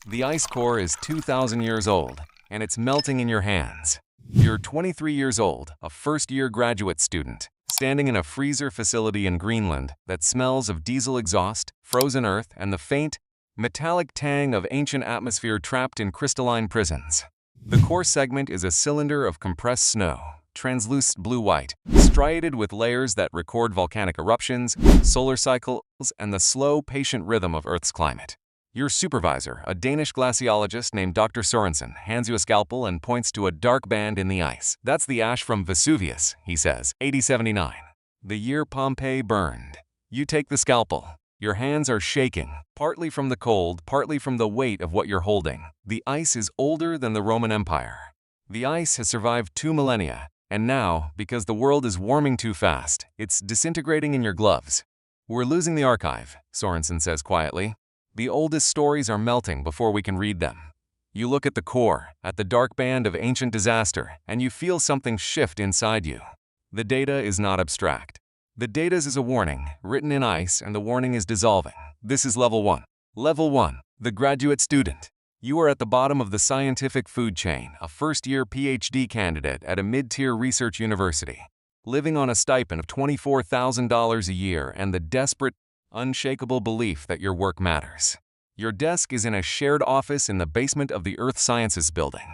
The ice core is 2,000 years old, and it's melting in your hands. You're 23 years old, a first-year graduate student, standing in a freezer facility in Greenland that smells of diesel exhaust, frozen earth, and the faint, metallic tang of ancient atmosphere trapped in crystalline prisons. The core segment is a cylinder of compressed snow, translucent blue-white, striated with layers that record volcanic eruptions, solar cycles, and the slow, patient rhythm of Earth's climate. Your supervisor, a Danish glaciologist named Dr. Sorensen, hands you a scalpel and points to a dark band in the ice. That's the ash from Vesuvius, he says, 8079. The year Pompeii burned. You take the scalpel. Your hands are shaking, partly from the cold, partly from the weight of what you're holding. The ice is older than the Roman Empire. The ice has survived 2 millennia, and now, because the world is warming too fast, it's disintegrating in your gloves. We're losing the archive, Sorensen says quietly. The oldest stories are melting before we can read them. You look at the core, at the dark band of ancient disaster, and you feel something shift inside you. The data is not abstract. The data is a warning, written in ice, and the warning is dissolving. This is level 1. Level 1. The graduate student. You are at the bottom of the scientific food chain, a first-year PhD candidate at a mid-tier research university, living on a stipend of $24,000 a year and the desperate, unshakable belief that your work matters. Your desk is in a shared office in the basement of the Earth Sciences building.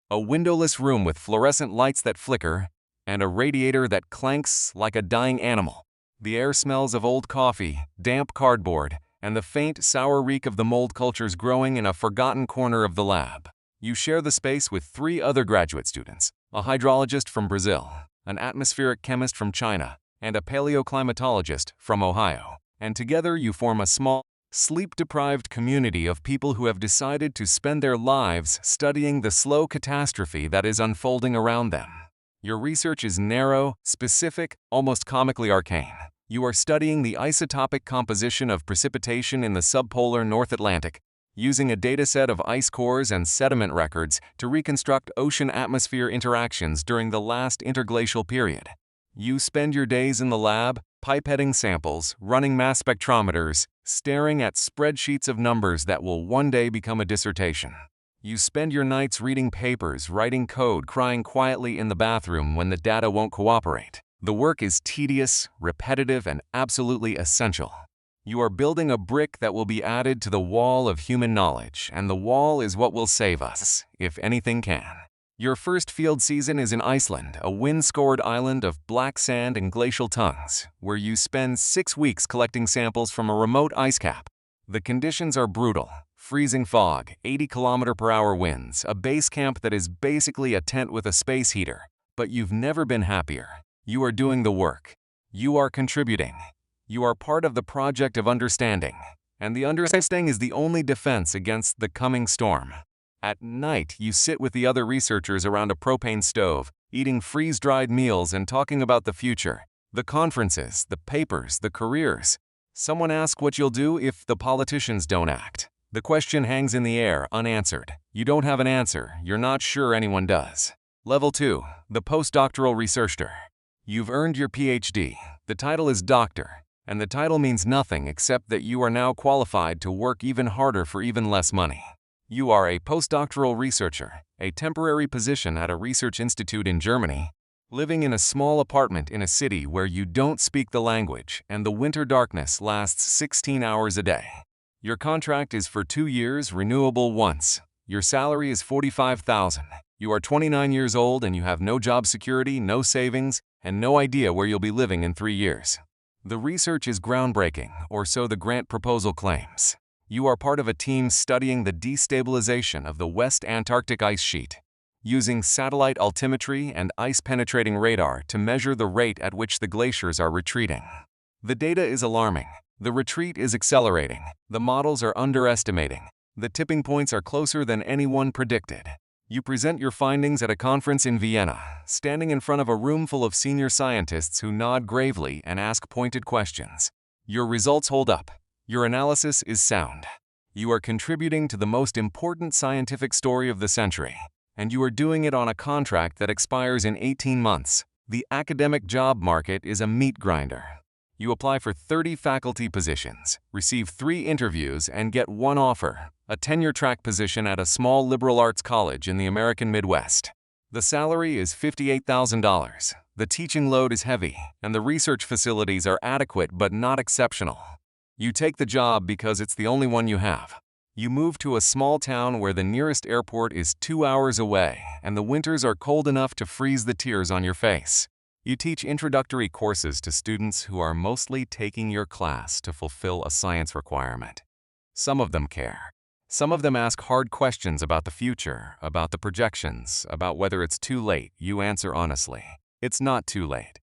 A windowless room with fluorescent lights that flicker and a radiator that clanks like a dying animal. The air smells of old coffee, damp cardboard, and the faint, sour reek of the mold cultures growing in a forgotten corner of the lab. You share the space with 3 other graduate students, a hydrologist from Brazil, an atmospheric chemist from China, and a paleoclimatologist from Ohio. And together you form a small, sleep-deprived community of people who have decided to spend their lives studying the slow catastrophe that is unfolding around them. Your research is narrow, specific, almost comically arcane. You are studying the isotopic composition of precipitation in the subpolar North Atlantic, using a dataset of ice cores and sediment records to reconstruct ocean-atmosphere interactions during the last interglacial period. You spend your days in the lab, pipetting samples, running mass spectrometers, staring at spreadsheets of numbers that will one day become a dissertation. You spend your nights reading papers, writing code, crying quietly in the bathroom when the data won't cooperate. The work is tedious, repetitive, and absolutely essential. You are building a brick that will be added to the wall of human knowledge, and the wall is what will save us, if anything can. Your first field season is in Iceland, a wind-scored island of black sand and glacial tongues, where you spend 6 weeks collecting samples from a remote ice cap. The conditions are brutal. Freezing fog, 80-kilometer-per-hour winds, a base camp that is basically a tent with a space heater. But you've never been happier. You are doing the work. You are contributing. You are part of the project of understanding. And the understanding is the only defense against the coming storm. At night, you sit with the other researchers around a propane stove, eating freeze-dried meals and talking about the future, the conferences, the papers, the careers. Someone asks what you'll do if the politicians don't act. The question hangs in the air, unanswered. You don't have an answer. You're not sure anyone does. Level 2. The Postdoctoral Researcher. You've earned your PhD. The title is Doctor, and the title means nothing except that you are now qualified to work even harder for even less money. You are a postdoctoral researcher, a temporary position at a research institute in Germany, living in a small apartment in a city where you don't speak the language and the winter darkness lasts 16 hours a day. Your contract is for 2 years, renewable once. Your salary is $45,000. You are 29 years old and you have no job security, no savings, and no idea where you'll be living in 3 years. The research is groundbreaking, or so the grant proposal claims. You are part of a team studying the destabilization of the West Antarctic ice sheet, using satellite altimetry and ice-penetrating radar to measure the rate at which the glaciers are retreating. The data is alarming. The retreat is accelerating. The models are underestimating. The tipping points are closer than anyone predicted. You present your findings at a conference in Vienna, standing in front of a room full of senior scientists who nod gravely and ask pointed questions. Your results hold up. Your analysis is sound. You are contributing to the most important scientific story of the century, and you are doing it on a contract that expires in 18 months. The academic job market is a meat grinder. You apply for 30 faculty positions, receive 3 interviews, and get 1 offer, a tenure-track position at a small liberal arts college in the American Midwest. The salary is $58,000. The teaching load is heavy, and the research facilities are adequate but not exceptional. You take the job because it's the only one you have. You move to a small town where the nearest airport is 2 hours away, and the winters are cold enough to freeze the tears on your face. You teach introductory courses to students who are mostly taking your class to fulfill a science requirement. Some of them care. Some of them ask hard questions about the future, about the projections, about whether it's too late. You answer honestly. It's not too late.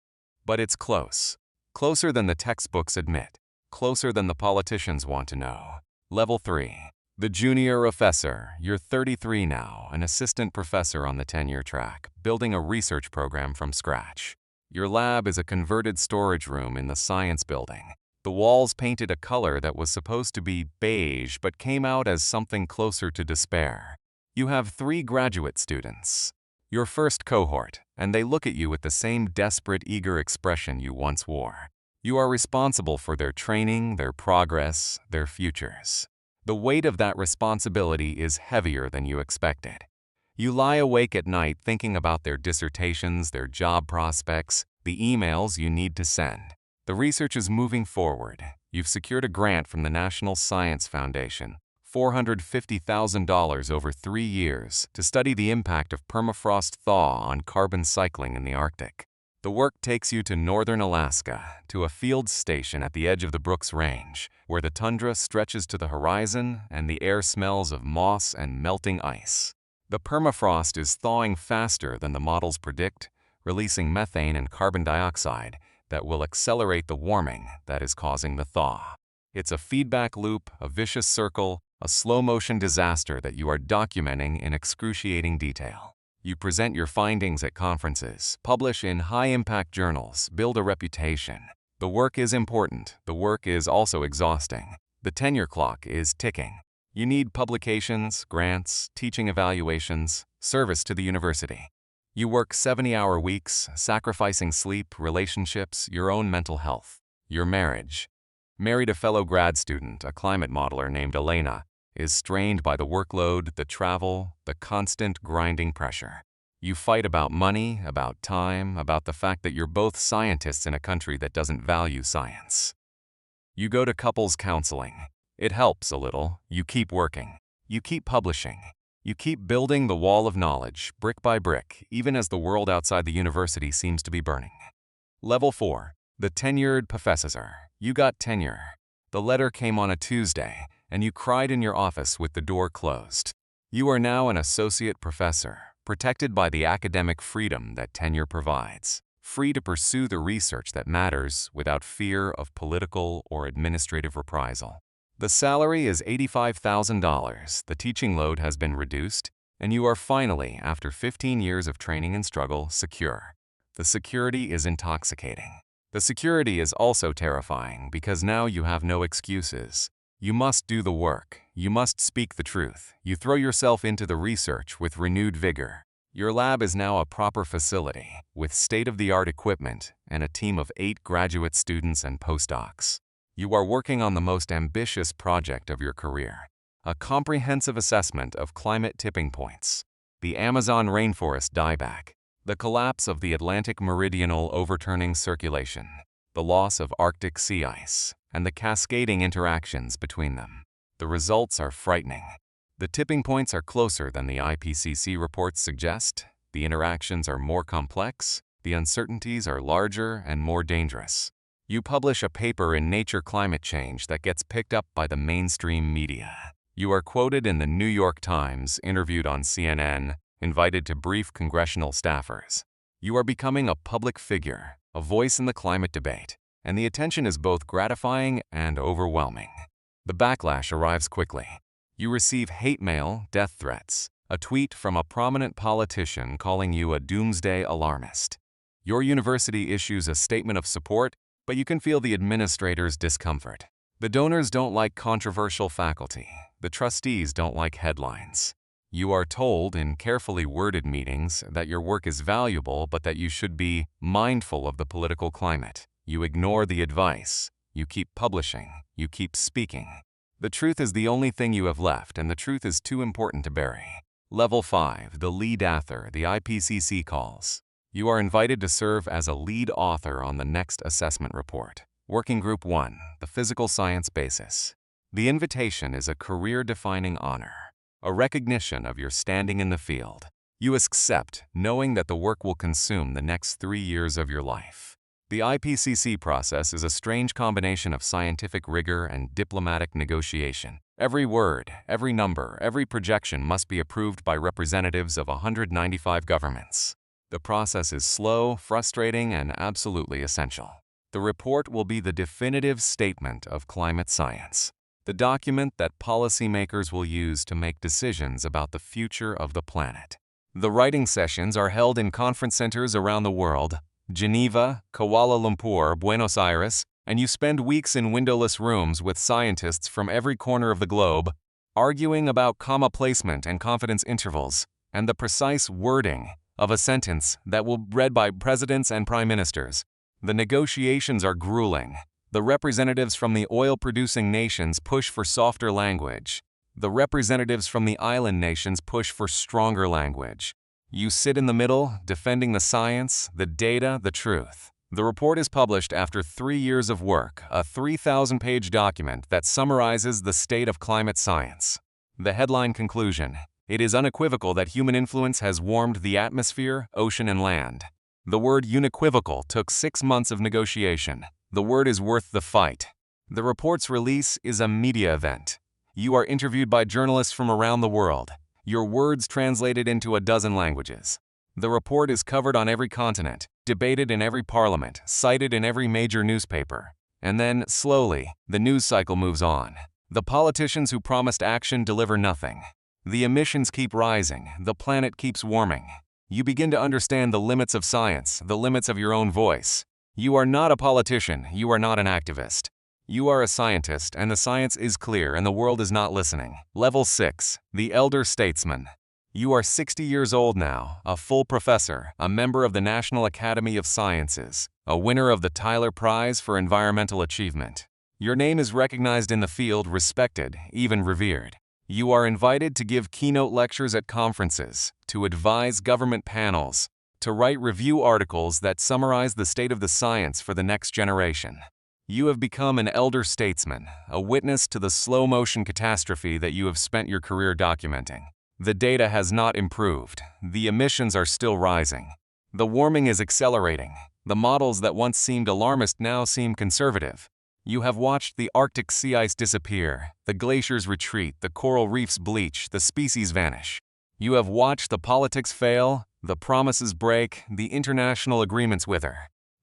But it's close. Closer than the textbooks admit. Closer than the politicians want to know. Level 3. The junior professor. You're 33 now, an assistant professor on the tenure track, building a research program from scratch. Your lab is a converted storage room in the science building. The walls painted a color that was supposed to be beige but came out as something closer to despair. You have 3 graduate students, your first cohort, and they look at you with the same desperate, eager expression you once wore. You are responsible for their training, their progress, their futures. The weight of that responsibility is heavier than you expected. You lie awake at night thinking about their dissertations, their job prospects, the emails you need to send. The research is moving forward. You've secured a grant from the National Science Foundation, $450,000 over 3 years, to study the impact of permafrost thaw on carbon cycling in the Arctic. The work takes you to northern Alaska, to a field station at the edge of the Brooks Range, where the tundra stretches to the horizon and the air smells of moss and melting ice. The permafrost is thawing faster than the models predict, releasing methane and carbon dioxide that will accelerate the warming that is causing the thaw. It's a feedback loop, a vicious circle, a slow-motion disaster that you are documenting in excruciating detail. You present your findings at conferences, publish in high-impact journals, build a reputation. The work is important. The work is also exhausting. The tenure clock is ticking. You need publications, grants, teaching evaluations, service to the university. You work 70-hour weeks, sacrificing sleep, relationships, your own mental health. Your marriage. Married a fellow grad student, a climate modeler named Elena, is strained by the workload, the travel, the constant grinding pressure. You fight about money, about time, about the fact that you're both scientists in a country that doesn't value science. You go to couples counseling. It helps a little. You keep working. You keep publishing. You keep building the wall of knowledge, brick by brick, even as the world outside the university seems to be burning. Level 4. The tenured professor. You got tenure. The letter came on a Tuesday, and you cried in your office with the door closed. You are now an associate professor, protected by the academic freedom that tenure provides, free to pursue the research that matters without fear of political or administrative reprisal. The salary is $85,000, the teaching load has been reduced, and you are finally, after 15 years of training and struggle, secure. The security is intoxicating. The security is also terrifying because now you have no excuses. You must do the work. You must speak the truth. You throw yourself into the research with renewed vigor. Your lab is now a proper facility, with state-of-the-art equipment and a team of 8 graduate students and postdocs. You are working on the most ambitious project of your career, a comprehensive assessment of climate tipping points, the Amazon rainforest dieback, the collapse of the Atlantic meridional overturning circulation, the loss of Arctic sea ice, and the cascading interactions between them. The results are frightening. The tipping points are closer than the IPCC reports suggest, the interactions are more complex, the uncertainties are larger and more dangerous. You publish a paper in Nature Climate Change that gets picked up by the mainstream media. You are quoted in the New York Times, interviewed on CNN, invited to brief congressional staffers. You are becoming a public figure, a voice in the climate debate, and the attention is both gratifying and overwhelming. The backlash arrives quickly. You receive hate mail, death threats, a tweet from a prominent politician calling you a doomsday alarmist. Your university issues a statement of support, but you can feel the administrator's discomfort. The donors don't like controversial faculty. The trustees don't like headlines. You are told in carefully worded meetings that your work is valuable, but that you should be mindful of the political climate. You ignore the advice. You keep publishing. You keep speaking. The truth is the only thing you have left, and the truth is too important to bury. Level 5, the lead author, the IPCC calls. You are invited to serve as a lead author on the next assessment report. Working Group 1, the physical science basis. The invitation is a career-defining honor, a recognition of your standing in the field. You accept, knowing that the work will consume the next 3 years of your life. The IPCC process is a strange combination of scientific rigor and diplomatic negotiation. Every word, every number, every projection must be approved by representatives of 195 governments. The process is slow, frustrating, and absolutely essential. The report will be the definitive statement of climate science, the document that policymakers will use to make decisions about the future of the planet. The writing sessions are held in conference centers around the world: Geneva, Kuala Lumpur, Buenos Aires, and you spend weeks in windowless rooms with scientists from every corner of the globe, arguing about comma placement and confidence intervals, and the precise wording of a sentence that will be read by presidents and prime ministers. The negotiations are grueling. The representatives from the oil-producing nations push for softer language. The representatives from the island nations push for stronger language. You sit in the middle, defending the science, the data, the truth. The report is published after 3 years of work, a 3,000-page document that summarizes the state of climate science. The headline conclusion: it is unequivocal that human influence has warmed the atmosphere, ocean, and land. The word unequivocal took 6 months of negotiation. The word is worth the fight. The report's release is a media event. You are interviewed by journalists from around the world. Your words translated into a dozen languages. The report is covered on every continent, debated in every parliament, cited in every major newspaper. And then, slowly, the news cycle moves on. The politicians who promised action deliver nothing. The emissions keep rising, the planet keeps warming. You begin to understand the limits of science, the limits of your own voice. You are not a politician, you are not an activist. You are a scientist, and the science is clear and the world is not listening. Level 6, the elder statesman. You are 60 years old now, a full professor, a member of the National Academy of Sciences, a winner of the Tyler Prize for Environmental Achievement. Your name is recognized in the field, respected, even revered. You are invited to give keynote lectures at conferences, to advise government panels, to write review articles that summarize the state of the science for the next generation. You have become an elder statesman, a witness to the slow-motion catastrophe that you have spent your career documenting. The data has not improved. The emissions are still rising. The warming is accelerating. The models that once seemed alarmist now seem conservative. You have watched the Arctic sea ice disappear, the glaciers retreat, the coral reefs bleach, the species vanish. You have watched the politics fail, the promises break, the international agreements wither.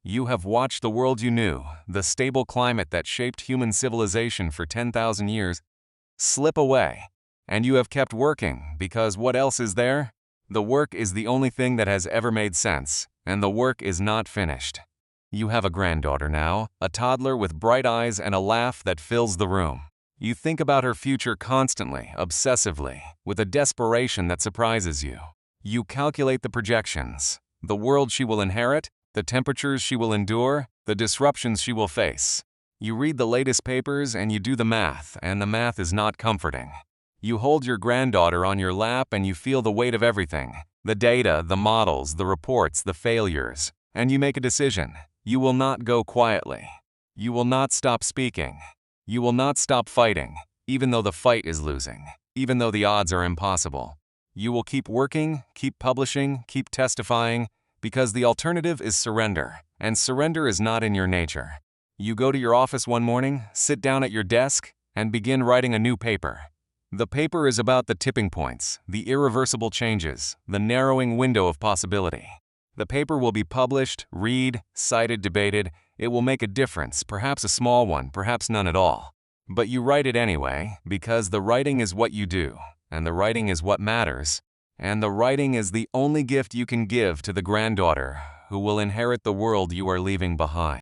You have watched the world you knew, the stable climate that shaped human civilization for 10,000 years, slip away. And you have kept working, because what else is there? The work is the only thing that has ever made sense, and the work is not finished. You have a granddaughter now, a toddler with bright eyes and a laugh that fills the room. You think about her future constantly, obsessively, with a desperation that surprises you. You calculate the projections, the world she will inherit, the temperatures she will endure, the disruptions she will face. You read the latest papers and you do the math, and the math is not comforting. You hold your granddaughter on your lap and you feel the weight of everything, the data, the models, the reports, the failures, and you make a decision. You will not go quietly. You will not stop speaking. You will not stop fighting, even though the fight is losing, even though the odds are impossible. You will keep working, keep publishing, keep testifying, because the alternative is surrender, and surrender is not in your nature. You go to your office one morning, sit down at your desk, and begin writing a new paper. The paper is about the tipping points, the irreversible changes, the narrowing window of possibility. The paper will be published, read, cited, debated. It will make a difference, perhaps a small one, perhaps none at all. But you write it anyway, because the writing is what you do, and the writing is what matters, and the writing is the only gift you can give to the granddaughter who will inherit the world you are leaving behind.